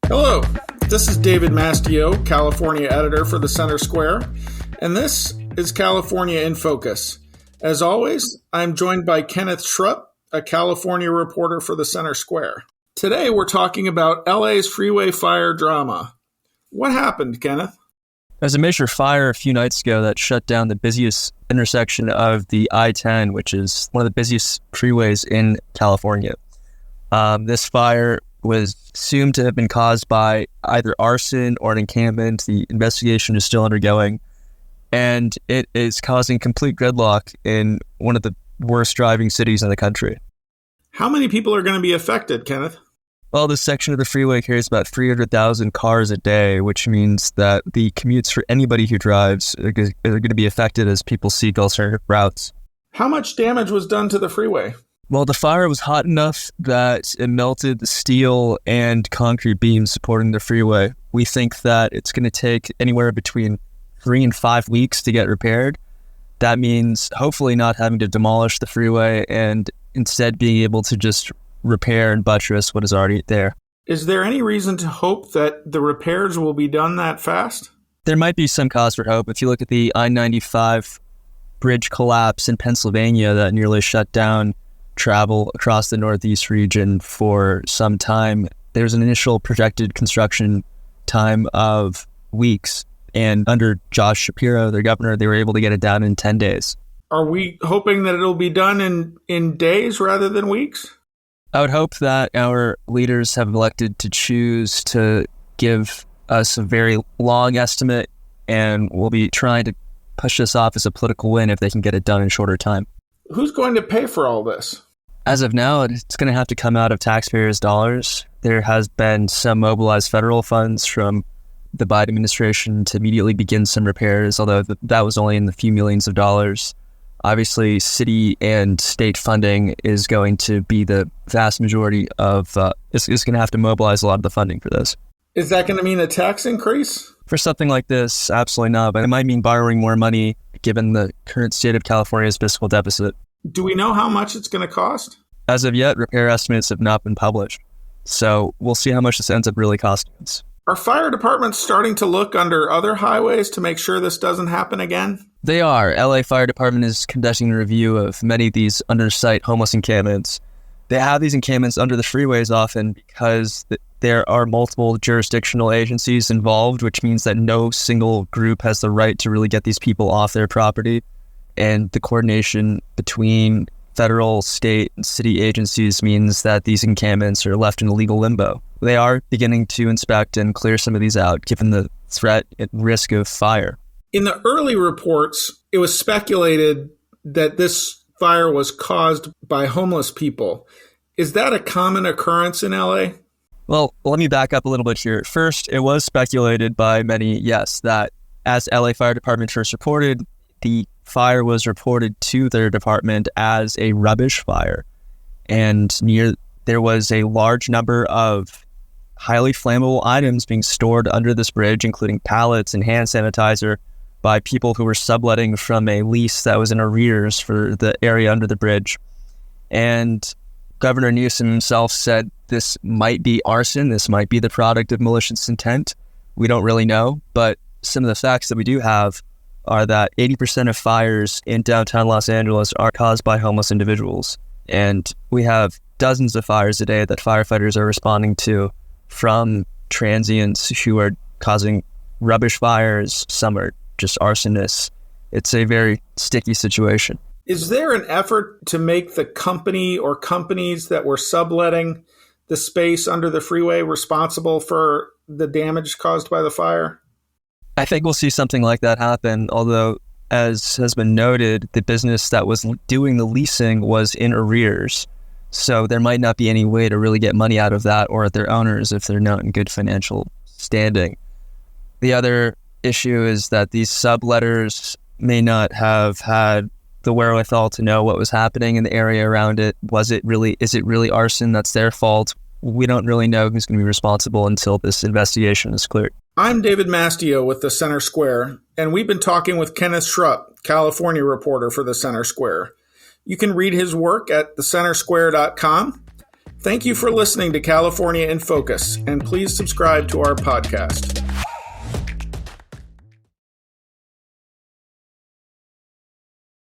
Hello, this is David Mastio, California editor for the Center Square, and this is California in Focus. As always, I'm joined by Kenneth Schrupp, a California reporter for the Center Square. Today, we're talking about LA's freeway fire drama. What happened, Kenneth? There was a major fire a few nights ago that shut down the busiest intersection of the I-10, which is one of the busiest freeways in California. This fire was assumed to have been caused by either arson or an encampment. The investigation is still undergoing, and it is causing complete gridlock in one of the worst driving cities in the country. How many people are going to be affected, Kenneth? Well, this section of the freeway carries about 300,000 cars a day, which means that the commutes for anybody who drives are going to be affected as people seek alternative routes. How much damage was done to the freeway? Well, the fire was hot enough that it melted the steel and concrete beams supporting the freeway. We think that it's going to take anywhere between 3 and 5 weeks to get repaired. That means hopefully not having to demolish the freeway and instead being able to just repair and buttress what is already there. Is there any reason to hope that the repairs will be done that fast? There might be some cause for hope. If you look at the I-95 bridge collapse in Pennsylvania that nearly shut down travel across the Northeast region for some time, there's an initial projected construction time of weeks. And under Josh Shapiro, their governor, they were able to get it down in 10 days. Are we hoping that it'll be done in days rather than weeks? I would hope that our leaders have elected to choose to give us a very long estimate, and we'll be trying to push this off as a political win if they can get it done in shorter time. Who's going to pay for all this? As of now, it's going to have to come out of taxpayers' dollars. There has been some mobilized federal funds from the Biden administration to immediately begin some repairs, although that was only in the few millions of dollars. Obviously, city and state funding is going to be the vast majority of, it's going to have to mobilize a lot of the funding for this. Is that going to mean a tax increase? For something like this, absolutely not, but it might mean borrowing more money given the current state of California's fiscal deficit. Do we know how much it's going to cost? As of yet, repair estimates have not been published, so we'll see how much this ends up really costing us. Are fire departments starting to look under other highways to make sure this doesn't happen again? They are. LA Fire Department is conducting a review of many of these under-site homeless encampments. They have these encampments under the freeways often because there are multiple jurisdictional agencies involved, which means that no single group has the right to really get these people off their property. And the coordination between federal, state, and city agencies means that these encampments are left in a legal limbo. They are beginning to inspect and clear some of these out, given the threat and risk of fire. In the early reports, it was speculated that this fire was caused by homeless people. Is that a common occurrence in LA? Well, let me back up a little bit here. First, it was speculated by many, yes, that as LA Fire Department first reported, the fire was reported to their department as a rubbish fire. And there was a large number of highly flammable items being stored under this bridge, including pallets and hand sanitizer, by people who were subletting from a lease that was in arrears for the area under the bridge. And Governor Newsom himself said this might be arson, this might be the product of malicious intent. We don't really know, but some of the facts that we do have are that 80% of fires in downtown Los Angeles are caused by homeless individuals. And we have dozens of fires a day that firefighters are responding to from transients who are causing rubbish fires. Some are just arsonists. It's a very sticky situation. Is there an effort to make the company or companies that were subletting the space under the freeway responsible for the damage caused by the fire? I think we'll see something like that happen, although, as has been noted, the business that was doing the leasing was in arrears. So there might not be any way to really get money out of that or at their owners if they're not in good financial standing. The other issue is that these subletters may not have had the wherewithal to know what was happening in the area around it. Is it really arson? That's their fault. We don't really know who's going to be responsible until this investigation is cleared. I'm David Mastio with the Center Square, and we've been talking with Kenneth Schrupp, California reporter for the Center Square. You can read his work at thecentersquare.com. Thank you for listening to California in Focus, and please subscribe to our podcast.